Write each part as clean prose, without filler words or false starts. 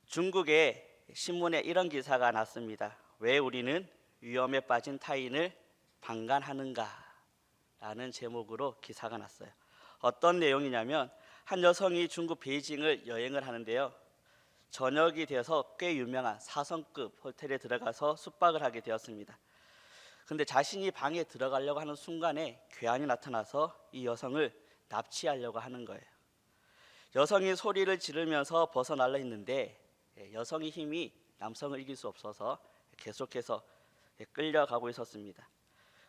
중국의 신문에 이런 기사가 났습니다. 왜 우리는 위험에 빠진 타인을 방관하는가? 라는 제목으로 기사가 났어요. 어떤 내용이냐면 한 여성이 중국 베이징을 여행을 하는데요. 저녁이 되어서 꽤 유명한 4성급 호텔에 들어가서 숙박을 하게 되었습니다. 근데 자신이 방에 들어가려고 하는 순간에 괴한이 나타나서 이 여성을 납치하려고 하는 거예요. 여성이 소리를 지르면서 벗어나려 했는데 여성의 힘이 남성을 이길 수 없어서 계속해서 끌려가고 있었습니다.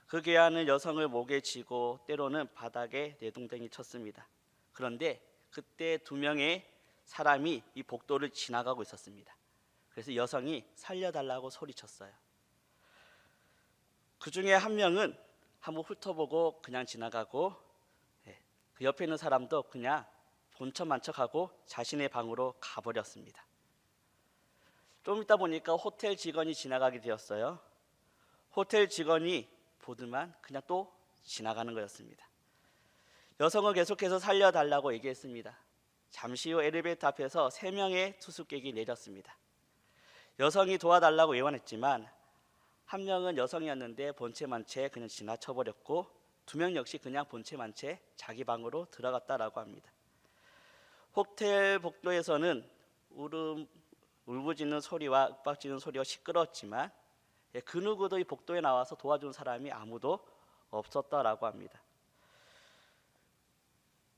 그 괴한은 여성을 목에 쥐고 때로는 바닥에 내동댕이 쳤습니다. 그런데 그때 두 명의 사람이 이 복도를 지나가고 있었습니다. 그래서 여성이 살려달라고 소리쳤어요. 그 중에 한 명은 한번 훑어보고 그냥 지나가고 그 옆에 있는 사람도 그냥 본척만 척하고 자신의 방으로 가버렸습니다. 좀 있다 보니까 호텔 직원이 지나가게 되었어요. 호텔 직원이 보더만 그냥 또 지나가는 거였습니다. 여성은 계속해서 살려달라고 얘기했습니다. 잠시 후 엘리베이터 앞에서 3명의 투숙객이 내렸습니다. 여성이 도와달라고 애원했지만 한 명은 여성이었는데 본체만 채 그냥 지나쳐버렸고 2명 역시 그냥 본체만 채 자기 방으로 들어갔다라고 합니다. 호텔 복도에서는 울부짖는 소리와 윽박지는 소리가 시끄러웠지만 그 누구도 이 복도에 나와서 도와준 사람이 아무도 없었다라고 합니다.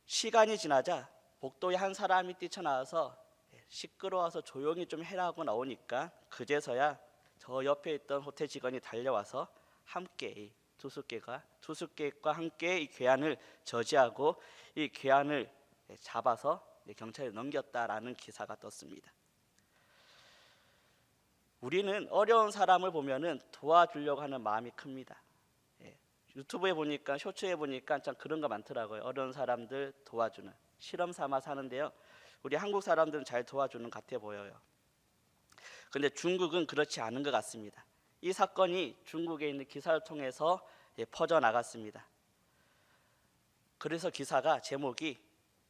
시간이 지나자 복도에 한 사람이 뛰쳐나와서 시끄러워서 조용히 좀 해라고 나오니까 그제서야 저 옆에 있던 호텔 직원이 달려와서 함께 투숙객과 함께 이 괴한을 저지하고 이 괴한을 잡아서 경찰에 넘겼다라는 기사가 떴습니다. 우리는 어려운 사람을 보면은 도와주려고 하는 마음이 큽니다. 유튜브에 보니까 쇼츠에 보니까 참 그런 거 많더라고요. 어려운 사람들 도와주는 실험 삼아서 하는데요. 우리 한국 사람들은 잘 도와주는 것 같아 보여요. 그런데 중국은 그렇지 않은 것 같습니다. 이 사건이 중국에 있는 기사를 통해서 퍼져나갔습니다. 그래서 기사가 제목이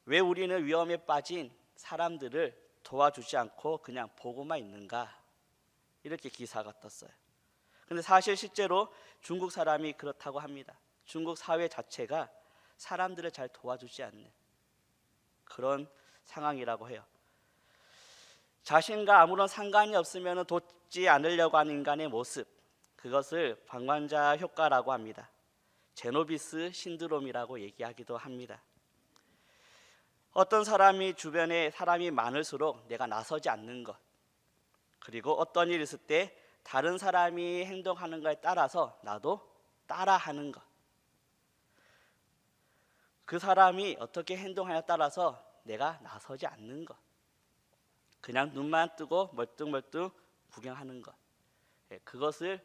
왜 우리는 위험에 빠진 사람들을 도와주지 않고 그냥 보고만 있는가? 이렇게 기사가 떴어요. 근데 사실 실제로 중국 사람이 그렇다고 합니다. 중국 사회 자체가 사람들을 잘 도와주지 않는 그런 상황이라고 해요. 자신과 아무런 상관이 없으면 돕지 않으려고 하는 인간의 모습, 그것을 방관자 효과라고 합니다. 제노비스 신드롬이라고 얘기하기도 합니다. 어떤 사람이 주변에 사람이 많을수록 내가 나서지 않는 것, 그리고 어떤 일이 있을 때 다른 사람이 행동하는 것에 따라서 나도 따라하는 것, 그 사람이 어떻게 행동하냐에 따라서 내가 나서지 않는 것, 그냥 눈만 뜨고 멀뚱멀뚱 구경하는 것, 그것을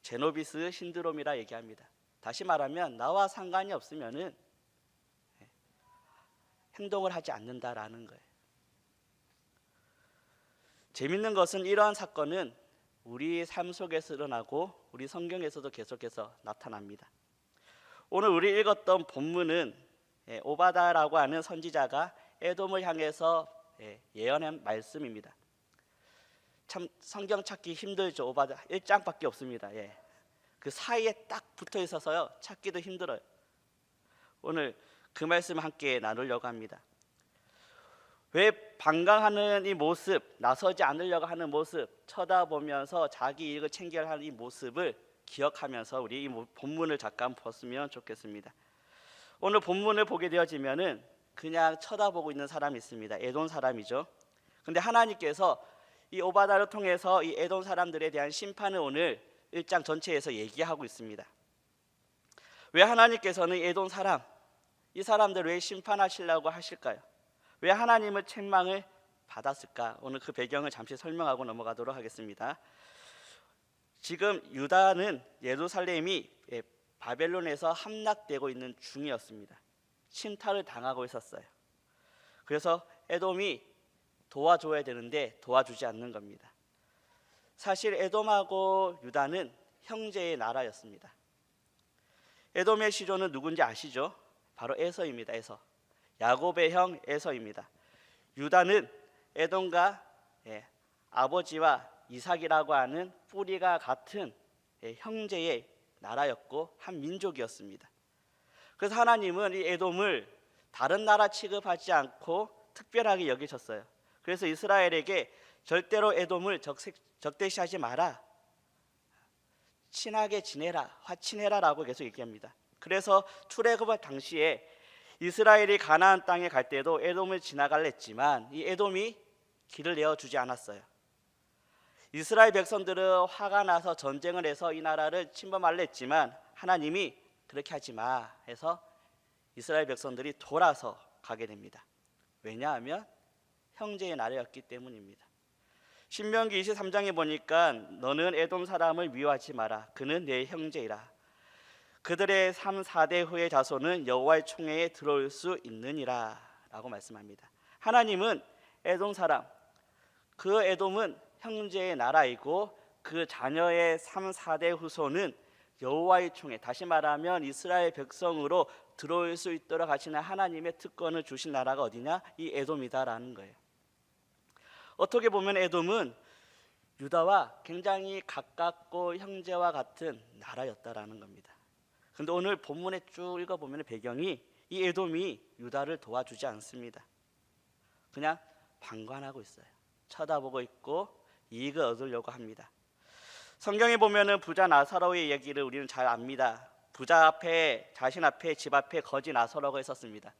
제노비스 신드롬이라 얘기합니다. 다시 말하면 나와 상관이 없으면은 행동을 하지 않는다라는 거예요. 재밌는 것은 이러한 사건은 우리 삶 속에서 일어나고 우리 성경에서도 계속해서 나타납니다. 오늘 우리 읽었던 본문은 오바다라고 하는 선지자가 에돔을 향해서 예언한 말씀입니다. 참 성경 찾기 힘들죠. 오바다 1장밖에 없습니다. 그 사이에 딱 붙어 있어서요 찾기도 힘들어요. 오늘 그 말씀을 함께 나누려고 합니다. 왜 방황하는 이 모습, 나서지 않으려고 하는 모습, 쳐다보면서 자기 이익을 챙겨야 하는 이 모습을 기억하면서 우리 이 본문을 잠깐 봤으면 좋겠습니다. 오늘 본문을 보게 되어지면은 그냥 쳐다보고 있는 사람이 있습니다. 에돔 사람이죠. 근데 하나님께서 이 오바다를 통해서 이 에돔 사람들에 대한 심판을 오늘 1장 전체에서 얘기하고 있습니다. 왜 하나님께서는 에돔 사람, 이 사람들을 왜 심판하시려고 하실까요? 왜 하나님을 책망을 받았을까? 오늘 그 배경을 잠시 설명하고 넘어가도록 하겠습니다. 지금 유다는 예루살렘이 바벨론에서 함락되고 있는 중이었습니다. 침탈을 당하고 있었어요. 그래서 에돔이 도와줘야 되는데 도와주지 않는 겁니다. 사실 에돔하고 유다는 형제의 나라였습니다. 에돔의 시조는 누군지 아시죠? 바로 에서입니다. 에서. 야곱의 형 에서입니다. 유다는 에돔과 아버지와 이삭이라고 하는 뿌리가 같은 형제의 나라였고 한 민족이었습니다. 그래서 하나님은 이 에돔을 다른 나라 취급하지 않고 특별하게 여기셨어요. 그래서 이스라엘에게 절대로 에돔을 적대시하지 마라, 친하게 지내라, 화친해라라고 계속 얘기합니다. 그래서 출애굽할 당시에 이스라엘이 가나안 땅에 갈 때도 에돔을 지나갈라 했지만 이 에돔이 길을 내어주지 않았어요. 이스라엘 백성들은 화가 나서 전쟁을 해서 이 나라를 침범하려 했지만 하나님이 그렇게 하지 마 해서 이스라엘 백성들이 돌아서 가게 됩니다. 왜냐하면 형제의 나라였기 때문입니다. 신명기 23장에 보니까 너는 에돔 사람을 미워하지 마라. 그는 내 형제이라. 그들의 3, 4대 후의 자손은 여호와의 총회에 들어올 수 있느니라 라고 말씀합니다. 하나님은 에돔 사람, 그 에돔은 형제의 나라이고 그 자녀의 3, 4대 후손은 여호와의 총회, 다시 말하면 이스라엘 백성으로 들어올 수 있도록 하시는 하나님의 특권을 주신 나라가 어디냐? 이 에돔이다라는 거예요. 어떻게 보면 에돔은 유다와 굉장히 가깝고 형제와 같은 나라였다라는 겁니다. 그런데 오늘 본문에 쭉 읽어보면 배경이 이 에돔이 유다를 도와주지 않습니다. 그냥 방관하고 있어요. 쳐다보고 있고 이익을 얻으려고 합니다. 성경에 보면은 부자 나사로의 얘기를 우리는 잘 압니다. 부자 앞에, 자신 앞에, 집 앞에 거지 나사로가 있었습니다.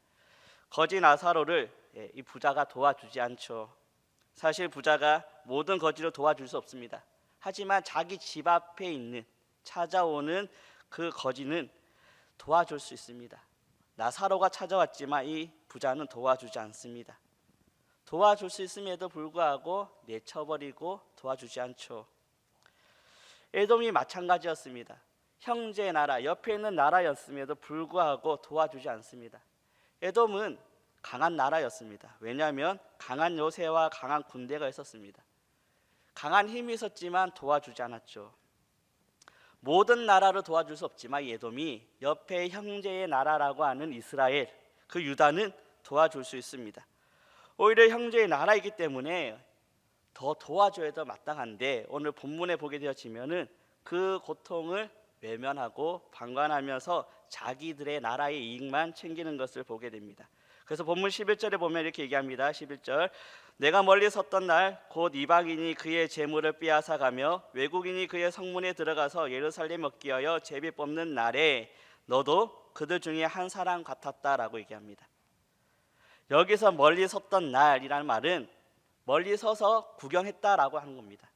거지 나사로를 이 부자가 도와주지 않죠. 사실 부자가 모든 거지를 도와줄 수 없습니다. 하지만 자기 집 앞에 있는, 찾아오는 그 거지는 도와줄 수 있습니다. 나사로가 찾아왔지만 이 부자는 도와주지 않습니다. 도와줄 수 있음에도 불구하고 내쳐버리고 도와주지 않죠. 에돔이 마찬가지였습니다. 형제의 나라, 옆에 있는 나라였음에도 불구하고 도와주지 않습니다. 에돔은 강한 나라였습니다. 왜냐하면 강한 요새와 강한 군대가 있었습니다. 강한 힘이 있었지만 도와주지 않았죠. 모든 나라를 도와줄 수 없지만 에돔이 옆에 형제의 나라라고 하는 이스라엘, 그 유다는 도와줄 수 있습니다. 오히려 형제의 나라이기 때문에 더 도와줘야 더 마땅한데 오늘 본문에 보게 되어지면은 그 고통을 외면하고 방관하면서 자기들의 나라의 이익만 챙기는 것을 보게 됩니다. 그래서 본문 11절에 보면 이렇게 얘기합니다. 11절, 내가 멀리 섰던 날 곧 이방인이 그의 재물을 빼앗아가며 외국인이 그의 성문에 들어가서 예루살렘 얻기 하여 제비 뽑는 날에 너도 그들 중에 한 사람 같았다라고 얘기합니다. 여기서 멀리 섰던 날이라는 말은 멀리 서서 구경했다라고 하는 겁니다.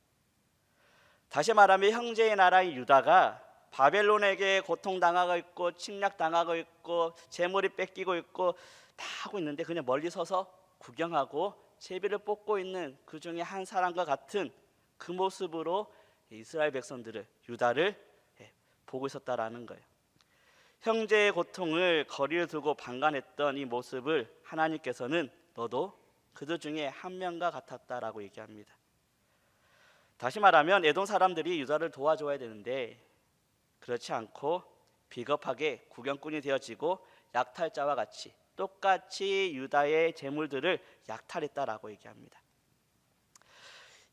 다시 말하면 형제의 나라인 유다가 바벨론에게 고통당하고 있고 침략당하고 있고 재물이 뺏기고 있고 다 하고 있는데 그냥 멀리 서서 구경하고 제비를 뽑고 있는 그 중에 한 사람과 같은 그 모습으로 이스라엘 백성들을, 유다를 보고 있었다라는 거예요. 형제의 고통을 거리를 두고 방관했던 이 모습을 하나님께서는 너도 그들 중에 한 명과 같았다라고 얘기합니다. 다시 말하면 에돔 사람들이 유다를 도와줘야 되는데 그렇지 않고 비겁하게 구경꾼이 되어지고 약탈자와 같이 똑같이 유다의 재물들을 약탈했다라고 얘기합니다.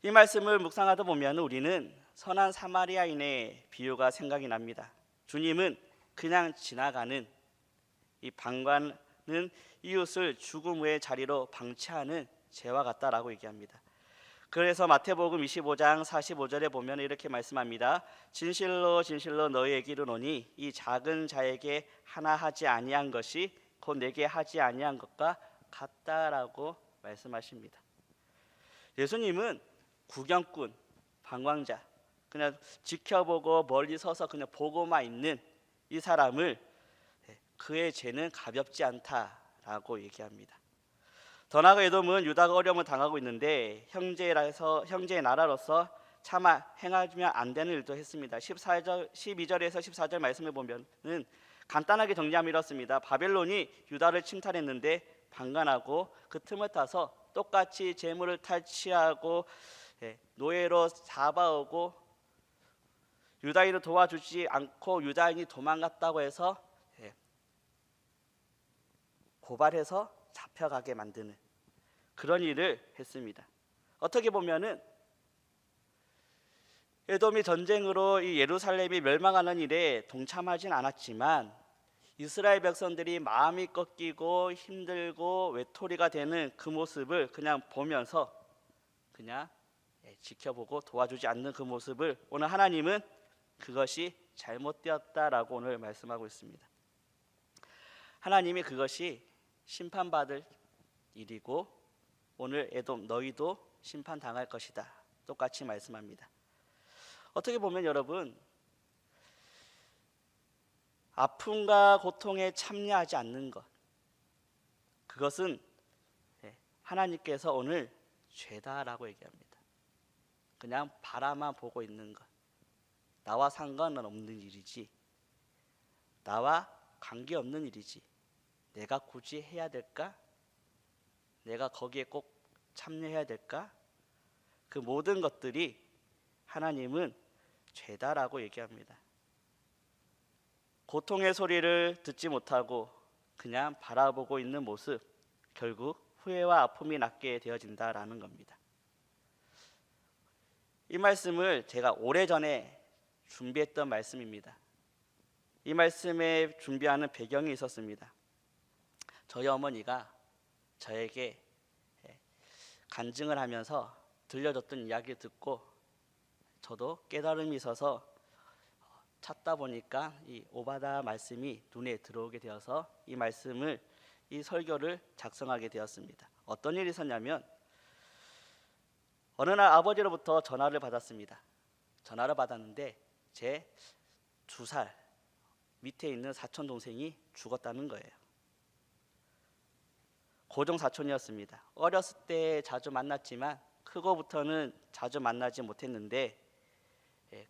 이 말씀을 묵상하다 보면 우리는 선한 사마리아인의 비유가 생각이 납니다. 주님은 그냥 지나가는 이 방관은 이웃을 죽음의 자리로 방치하는 죄와 같다라고 얘기합니다. 그래서 마태복음 25장 45절에 보면 이렇게 말씀합니다. 진실로 진실로 너희에게 이르노니 이 작은 자에게 하나 하지 아니한 것이 곧 내게 하지 아니한 것과 같다라고 말씀하십니다. 예수님은 구경꾼, 방황자, 그냥 지켜보고 멀리 서서 그냥 보고만 있는 이 사람을 그의 죄는 가볍지 않다라고 얘기합니다. 더 나아가 에돔은 유다가 어려움을 당하고 있는데 형제의 나라로서 차마 행하면 안 되는 일도 했습니다. 12절에서 14절 말씀을 보면은 간단하게 정리하면 이렇습니다. 바벨론이 유다를 침탈했는데 방관하고 그 틈을 타서 똑같이 재물을 탈취하고 노예로 잡아오고 유다인을 도와주지 않고 유다인이 도망갔다고 해서 고발해서 잡혀가게 만드는 그런 일을 했습니다. 어떻게 보면은 에돔이 전쟁으로 이 예루살렘이 멸망하는 일에 동참하진 않았지만 이스라엘 백성들이 마음이 꺾이고 힘들고 외톨이가 되는 그 모습을 그냥 보면서 그냥 지켜보고 도와주지 않는 그 모습을 오늘 하나님은 그것이 잘못되었다라고 오늘 말씀하고 있습니다. 하나님이 그것이 심판받을 일이고 오늘 에돔 너희도 심판당할 것이다 똑같이 말씀합니다. 어떻게 보면 여러분 아픔과 고통에 참여하지 않는 것 그것은 하나님께서 오늘 죄다라고 얘기합니다. 그냥 바라만 보고 있는 것 나와 상관은 없는 일이지 나와 관계없는 일이지 내가 굳이 해야 될까? 내가 거기에 꼭 참여해야 될까? 그 모든 것들이 하나님은 죄다라고 얘기합니다. 고통의 소리를 듣지 못하고 그냥 바라보고 있는 모습 결국 후회와 아픔이 낳게 되어진다라는 겁니다. 이 말씀을 제가 오래전에 준비했던 말씀입니다. 이 말씀에 준비하는 배경이 있었습니다. 저희 어머니가 저에게 간증을 하면서 들려줬던 이야기를 듣고 저도 깨달음이 있어서 찾다 보니까 이 오바다 말씀이 눈에 들어오게 되어서 이 말씀을 이 설교를 작성하게 되었습니다. 어떤 일이 있었냐면 어느 날 아버지로부터 전화를 받았습니다. 전화를 받았는데 제 2살 밑에 있는 사촌 동생이 죽었다는 거예요. 고종 사촌이었습니다. 어렸을 때 자주 만났지만 크고부터는 자주 만나지 못했는데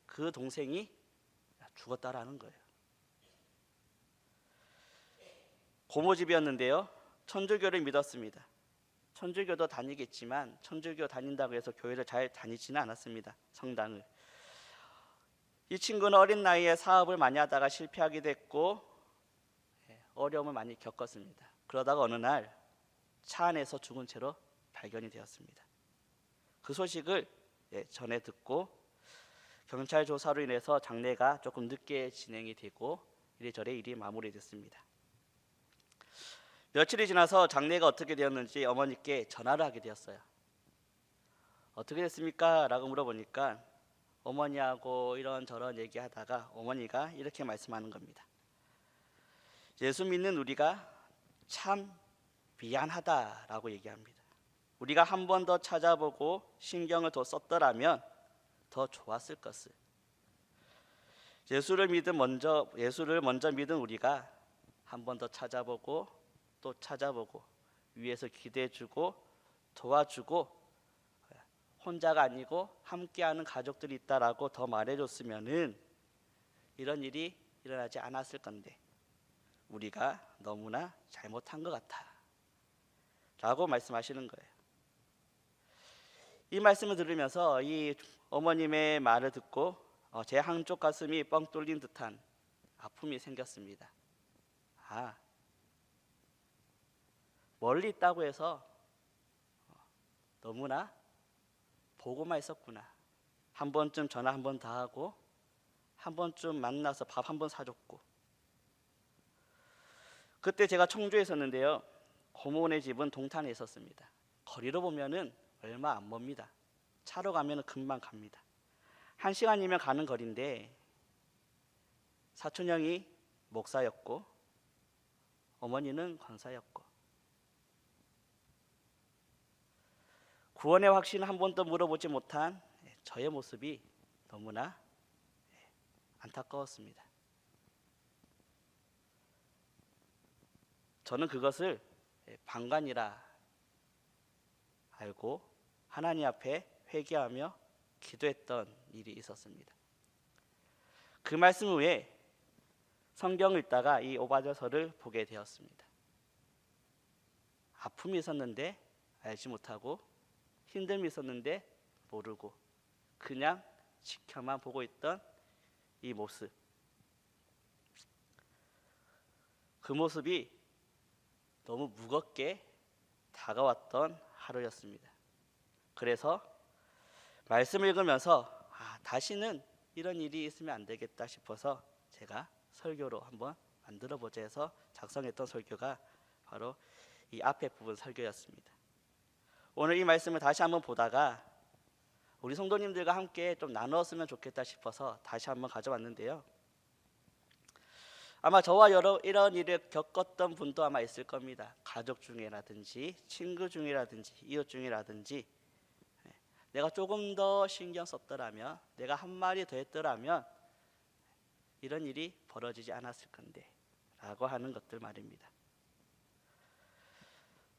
그 동생이 죽었다라는 거예요. 고모집이었는데요. 천주교를 믿었습니다. 천주교도 다니겠지만 천주교 다닌다고 해서 교회를 잘 다니지는 않았습니다. 성당을. 이 친구는 어린 나이에 사업을 많이 하다가 실패하게 됐고 어려움을 많이 겪었습니다. 그러다가 어느 날 차 안에서 죽은 채로 발견이 되었습니다. 그 소식을 전에 듣고 경찰 조사로 인해서 장례가 조금 늦게 진행이 되고 이래저래 일이 마무리됐습니다. 며칠이 지나서 장례가 어떻게 되었는지 어머니께 전화를 하게 되었어요. 어떻게 됐습니까? 라고 물어보니까 어머니하고 이런저런 얘기하다가 어머니가 이렇게 말씀하는 겁니다. 예수 믿는 우리가 참 미안하다라고 얘기합니다. 우리가 한 번 더 찾아보고 신경을 더 썼더라면 더 좋았을 것을. 예수를 먼저 믿은 우리가 한 번 더 찾아보고 또 찾아보고 위에서 기대해주고 도와주고 혼자가 아니고 함께하는 가족들이 있다라고 더 말해줬으면은 이런 일이 일어나지 않았을 건데 우리가 너무나 잘못한 것 같아 라고 말씀하시는 거예요. 이 말씀을 들으면서 이 어머님의 말을 듣고 제 한쪽 가슴이 뻥 뚫린 듯한 아픔이 생겼습니다. 멀리 있다고 해서 너무나 보고만 있었구나. 한 번쯤 전화 한 번 더 하고 한 번쯤 만나서 밥 한 번 사줬고. 그때 제가 청주에 있었는데요. 고모네 집은 동탄에 있었습니다. 거리로 보면은 얼마 안 멉니다. 차로 가면 금방 갑니다. 1시간이면 가는 거리인데 사촌형이 목사였고 어머니는 권사였고 구원의 확신을 한 번도 물어보지 못한 저의 모습이 너무나 안타까웠습니다. 저는 그것을 방관이라 알고 하나님 앞에 회개하며 기도했던 일이 있었습니다. 그 말씀 후에 성경을 읽다가 이 오바댜서를 보게 되었습니다. 아픔이 있었는데 알지 못하고 힘듦이 있었는데 모르고 그냥 지켜만 보고 있던 이 모습, 그 모습이 너무 무겁게 다가왔던 하루였습니다. 그래서 말씀 읽으면서 다시는 이런 일이 있으면 안 되겠다 싶어서 제가 설교로 한번 만들어 보자 해서 작성했던 설교가 바로 이 앞에 부분 설교였습니다. 오늘 이 말씀을 다시 한번 보다가 우리 성도님들과 함께 좀 나누었으면 좋겠다 싶어서 다시 한번 가져왔는데요. 아마 저와 이런 일을 겪었던 분도 아마 있을 겁니다. 가족 중이라든지 친구 중이라든지 이웃 중이라든지 내가 조금 더 신경 썼더라면, 내가 한 마디 더 했더라면 이런 일이 벌어지지 않았을 건데 라고 하는 것들 말입니다.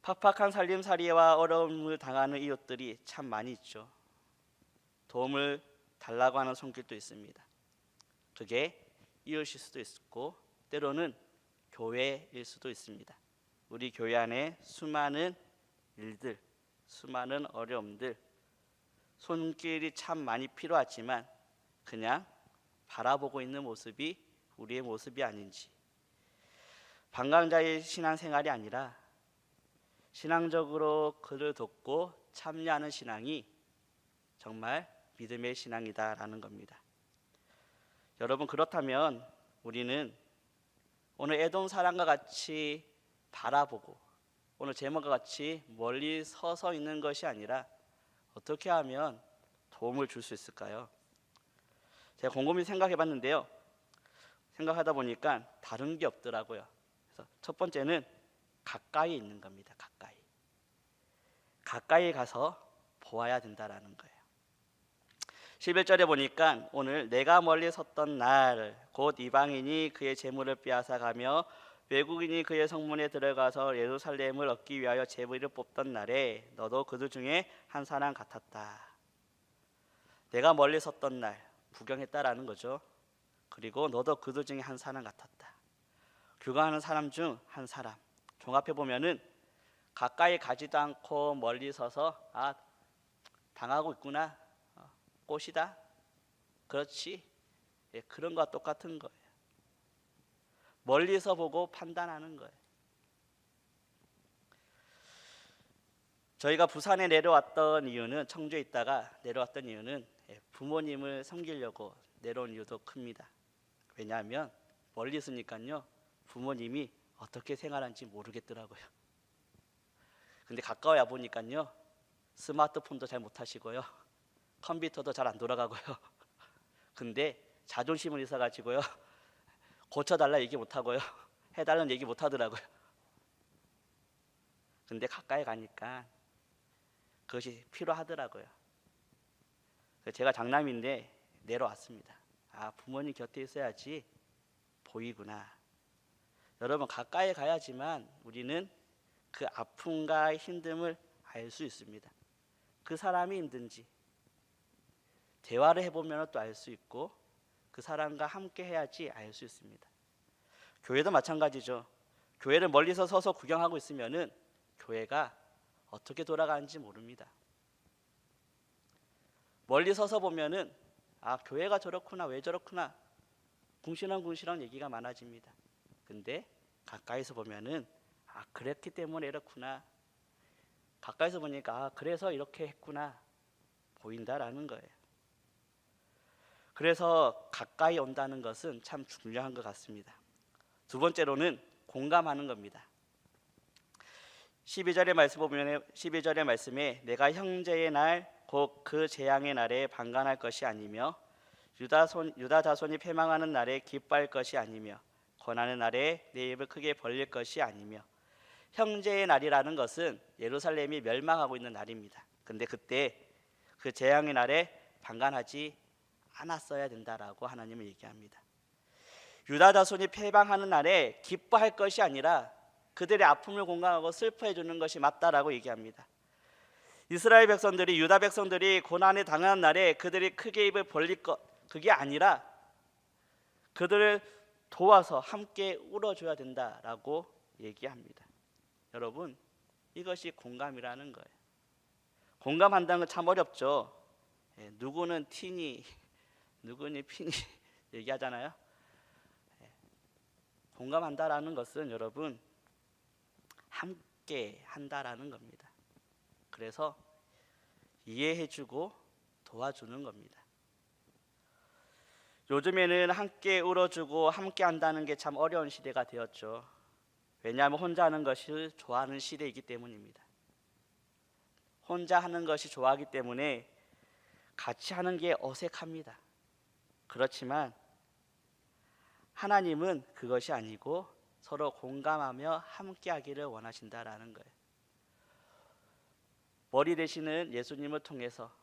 팍팍한 살림살이와 어려움을 당하는 이웃들이 참 많이 있죠. 도움을 달라고 하는 손길도 있습니다. 그게 이웃일 수도 있고 때로는 교회일 수도 있습니다. 우리 교회 안에 수많은 일들, 수많은 어려움들, 손길이 참 많이 필요하지만 그냥 바라보고 있는 모습이 우리의 모습이 아닌지, 방광자의 신앙생활이 아니라 신앙적으로 그를 돕고 참여하는 신앙이 정말 믿음의 신앙이다라는 겁니다. 여러분, 그렇다면 우리는 오늘 에돔 사람과 같이 바라보고 오늘 제목과 같이 멀리 서서 있는 것이 아니라 어떻게 하면 도움을 줄 수 있을까요? 제가 곰곰이 생각해 봤는데요. 생각하다 보니까 다른 게 없더라고요. 그래서 첫 번째는 가까이 있는 겁니다. 가까이 가서 보아야 된다라는 거예요. 11절에 보니까 오늘 내가 멀리 섰던 날 곧 이방인이 그의 재물을 빼앗아 가며 외국인이 그의 성문에 들어가서 예루살렘을 얻기 위하여 제비를 뽑던 날에 너도 그들 중에 한 사람 같았다. 내가 멀리 섰던 날 구경했다라는 거죠. 그리고 너도 그들 중에 한 사람 같았다. 구경하는 사람 중 한 사람. 종합해 보면은 가까이 가지도 않고 멀리 서서 당하고 있구나, 꽃이다, 그렇지, 그런 거와 똑같은 거예요. 멀리서 보고 판단하는 거예요. 저희가 부산에 내려왔던 이유는, 청주에 있다가 내려왔던 이유는 부모님을 섬기려고 내려온 이유도 큽니다. 왜냐하면 멀리 있으니까요 부모님이 어떻게 생활하는지 모르겠더라고요. 근데 가까워 와 보니까요 스마트폰도 잘 못하시고요, 컴퓨터도 잘 안 돌아가고요. 근데 자존심은 있어가지고요 고쳐달라 얘기 못하고요, 해달라는 얘기 못하더라고요. 근데 가까이 가니까 그것이 필요하더라고요. 제가 장남인데 내려왔습니다. 부모님 곁에 있어야지 보이구나. 여러분, 가까이 가야지만 우리는 그 아픔과 힘듦을 알 수 있습니다. 그 사람이 힘든지 대화를 해보면 또 알 수 있고 그 사람과 함께 해야지 알 수 있습니다. 교회도 마찬가지죠. 교회를 멀리서 서서 구경하고 있으면은 교회가 어떻게 돌아가는지 모릅니다. 멀리 서서 보면은 교회가 저렇구나, 왜 저렇구나, 궁시렁궁시렁 얘기가 많아집니다. 근데 가까이서 보면은 그랬기 때문에 이렇구나, 가까이서 보니까 그래서 이렇게 했구나 보인다라는 거예요. 그래서 가까이 온다는 것은 참 중요한 것 같습니다. 두 번째로는 공감하는 겁니다. 12절의 말씀 보면 12절의 말씀에 내가 형제의 날 곧 그 재앙의 날에 방관할 것이 아니며 유다 자손이 패망하는 날에 기뻐할 것이 아니며 고난의 날에 내 입을 크게 벌릴 것이 아니며. 형제의 날이라는 것은 예루살렘이 멸망하고 있는 날입니다. 근데 그때 그 재앙의 날에 방관하지 않았어야 된다라고 하나님은 얘기합니다. 유다 자손이 패망하는 날에 기뻐할 것이 아니라 그들의 아픔을 공감하고 슬퍼해 주는 것이 맞다라고 얘기합니다. 이스라엘 백성들이, 유다 백성들이 고난에 당한 날에 그들이 크게 입을 벌릴 것, 그게 아니라 그들을 도와서 함께 울어줘야 된다라고 얘기합니다. 여러분, 이것이 공감이라는 거예요. 공감한다는 건 참 어렵죠. 누구는 티니, 누구는 피니 얘기하잖아요. 공감한다라는 것은 여러분 함께 한다라는 겁니다. 그래서 이해해주고 도와주는 겁니다. 요즘에는 함께 울어주고 함께 한다는 게 참 어려운 시대가 되었죠. 왜냐하면 혼자 하는 것을 좋아하는 시대이기 때문입니다. 혼자 하는 것이 좋아하기 때문에 같이 하는 게 어색합니다. 그렇지만 하나님은 그것이 아니고 서로 공감하며 함께 하기를 원하신다라는 거예요. 머리 되시는 예수님을 통해서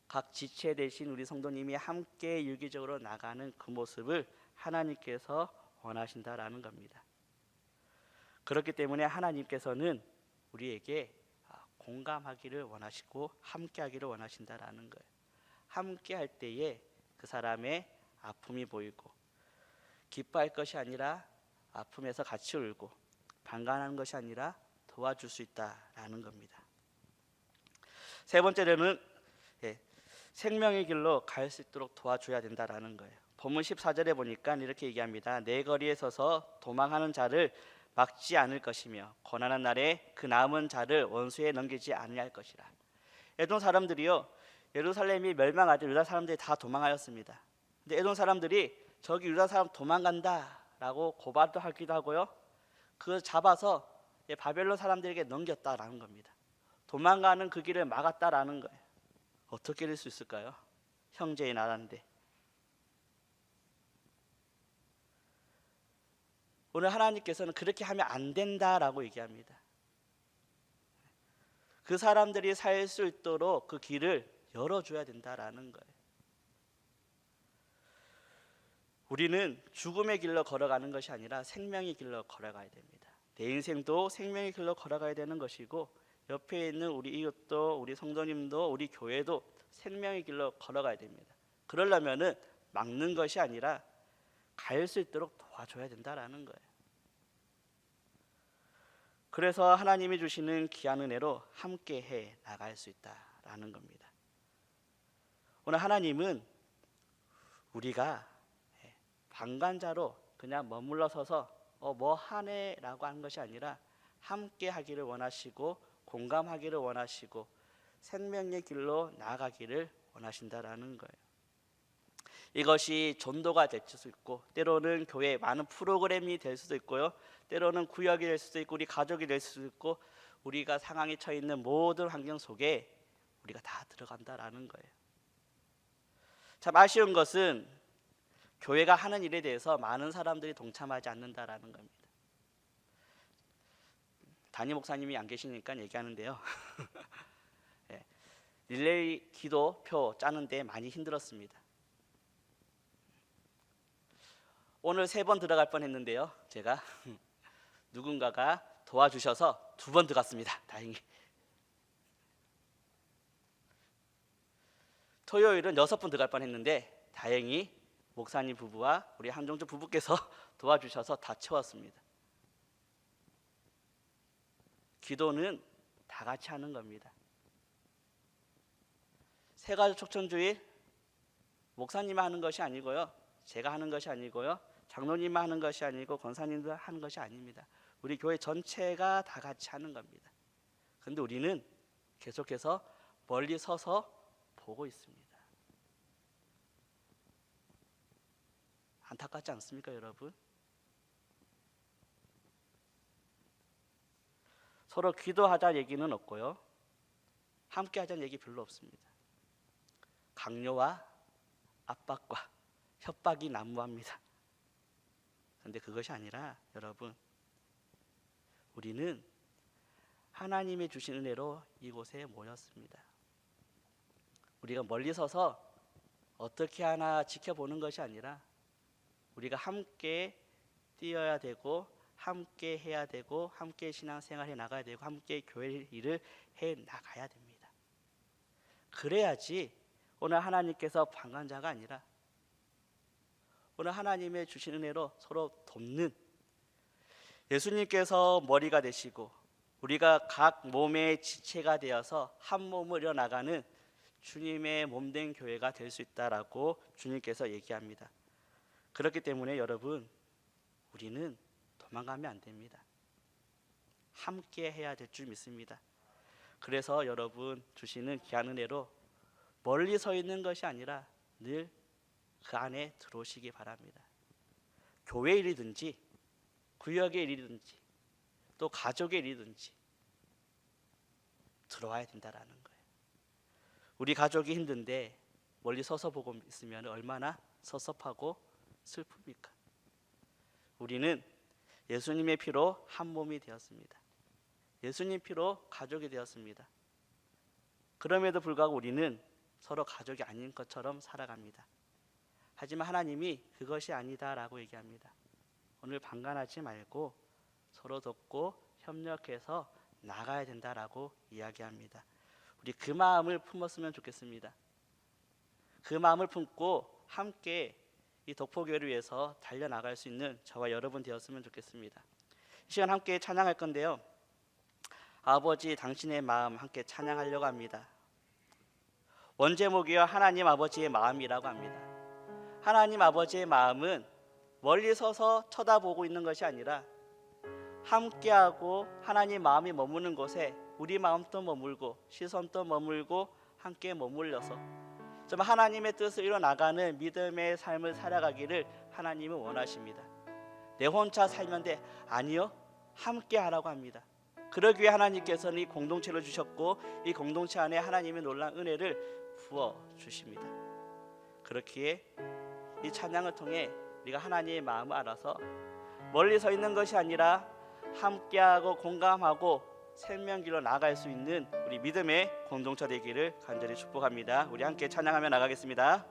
각 지체 되신 우리 성도님이 함께 유기적으로 나가는 그 모습을 하나님께서 원하신다라는 겁니다. 그렇기 때문에 하나님께서는 우리에게 공감하기를 원하시고 함께 하기를 원하신다라는 거예요. 함께 할 때에 그 사람의 아픔이 보이고 기뻐할 것이 아니라 아픔에서 같이 울고 방관하는 것이 아니라 도와줄 수 있다라는 겁니다. 세 번째로는 생명의 길로 갈 수 있도록 도와줘야 된다라는 거예요. 본문 14절에 보니까 이렇게 얘기합니다. 내 거리에 서서 도망하는 자를 막지 않을 것이며 고난한 날에 그 남은 자를 원수에 넘기지 아니할 것이라. 에돔 사람들이요, 예루살렘이 멸망하자 유다 사람들이 다 도망하였습니다. 근데 에돔 사람들이 저기 유다 사람 도망간다라고 고발도 하기도 하고요, 그걸 잡아서 바벨론 사람들에게 넘겼다라는 겁니다. 도망가는 그 길을 막았다라는 거예요. 어떻게 될 수 있을까요? 형제의 나라인데. 오늘 하나님께서는 그렇게 하면 안 된다라고 얘기합니다. 그 사람들이 살 수 있도록 그 길을 열어줘야 된다라는 거예요. 우리는 죽음의 길로 걸어가는 것이 아니라 생명의 길로 걸어가야 됩니다. 내 인생도 생명의 길로 걸어가야 되는 것이고, 옆에 있는 우리 이웃도, 우리 성도님도, 우리 교회도 생명의 길로 걸어가야 됩니다. 그러려면은 막는 것이 아니라 갈 수 있도록 도와줘야 된다라는 거예요. 그래서 하나님이 주시는 귀한 은혜로 함께 해 나갈 수 있다라는 겁니다. 오늘 하나님은 우리가 방관자로 그냥 머물러 서서 뭐 하네라고 하는 것이 아니라 함께 하기를 원하시고 공감하기를 원하시고 생명의 길로 나아가기를 원하신다라는 거예요. 이것이 전도가 될 수도 있고, 때로는 교회에 많은 프로그램이 될 수도 있고요, 때로는 구역이 될 수도 있고, 우리 가족이 될 수도 있고, 우리가 상황에 처해 있는 모든 환경 속에 우리가 다 들어간다라는 거예요. 참 아쉬운 것은 교회가 하는 일에 대해서 많은 사람들이 동참하지 않는다라는 겁니다. 담임 목사님이 안 계시니까 얘기하는데요. 릴레이 기도표 짜는데 많이 힘들었습니다. 오늘 3번 들어갈 뻔했는데요, 제가 누군가가 도와주셔서 2번 들어갔습니다. 다행히. 토요일은 6번 들어갈 뻔했는데 다행히 목사님 부부와 우리 한종주 부부께서 도와주셔서 다 채웠습니다. 기도는 다 같이 하는 겁니다. 세가족 촉천주일 목사님이 하는 것이 아니고요, 제가 하는 것이 아니고요, 장로님만 하는 것이 아니고 권사님도 하는 것이 아닙니다. 우리 교회 전체가 다 같이 하는 겁니다. 그런데 우리는 계속해서 멀리 서서 보고 있습니다. 안타깝지 않습니까, 여러분? 서로 기도하자 얘기는 없고요, 함께 하자는 얘기 별로 없습니다. 강요와 압박과 협박이 난무합니다. 그런데 그것이 아니라 여러분, 우리는 하나님이 주신 은혜로 이곳에 모였습니다. 우리가 멀리 서서 어떻게 하나 지켜보는 것이 아니라 우리가 함께 뛰어야 되고, 함께 해야 되고, 함께 신앙생활 해 나가야 되고, 함께 교회 일을 해 나가야 됩니다. 그래야지 오늘 하나님께서 방관자가 아니라 오늘 하나님의 주신 은혜로 서로 돕는, 예수님께서 머리가 되시고 우리가 각 몸의 지체가 되어서 한 몸을 이어나가는 주님의 몸된 교회가 될 수 있다라고 주님께서 얘기합니다. 그렇기 때문에 여러분, 우리는 도망가면 안 됩니다. 함께 해야 될 줄 믿습니다. 그래서 여러분 주시는 귀한 은혜로 멀리 서 있는 것이 아니라 늘 그 안에 들어오시기 바랍니다. 교회 일이든지 구역의 일이든지 또 가족의 일이든지 들어와야 된다라는 거예요. 우리 가족이 힘든데 멀리 서서 보고 있으면 얼마나 섭섭하고 슬픕니까? 우리는 예수님의 피로 한 몸이 되었습니다. 예수님 피로 가족이 되었습니다. 그럼에도 불구하고 우리는 서로 가족이 아닌 것처럼 살아갑니다. 하지만 하나님이 그것이 아니다라고 얘기합니다. 오늘 방관하지 말고 서로 돕고 협력해서 나가야 된다라고 이야기합니다. 우리 그 마음을 품었으면 좋겠습니다. 그 마음을 품고 함께 이 덕포교회를 위해서 달려나갈 수 있는 저와 여러분 되었으면 좋겠습니다. 이 시간 함께 찬양할 건데요. 아버지 당신의 마음 함께 찬양하려고 합니다. 원제목이요 하나님 아버지의 마음이라고 합니다. 하나님 아버지의 마음은 멀리 서서 쳐다보고 있는 것이 아니라 함께하고 하나님 마음이 머무는 곳에 우리 마음도 머물고 시선도 머물고 함께 머물러서 좀 하나님의 뜻을 이뤄나가는 믿음의 삶을 살아가기를 하나님은 원하십니다. 내 혼자 살면 돼. 아니요, 함께하라고 합니다. 그러기 위해 하나님께서는 이 공동체를 주셨고 이 공동체 안에 하나님의 놀라운 은혜를 부어주십니다. 그렇기에 이 찬양을 통해 우리가 하나님의 마음을 알아서 멀리 서 있는 것이 아니라 함께하고 공감하고 생명길로 나아갈 수 있는 우리 믿음의 공동체 되기를 간절히 축복합니다. 우리 함께 찬양하며 나가겠습니다.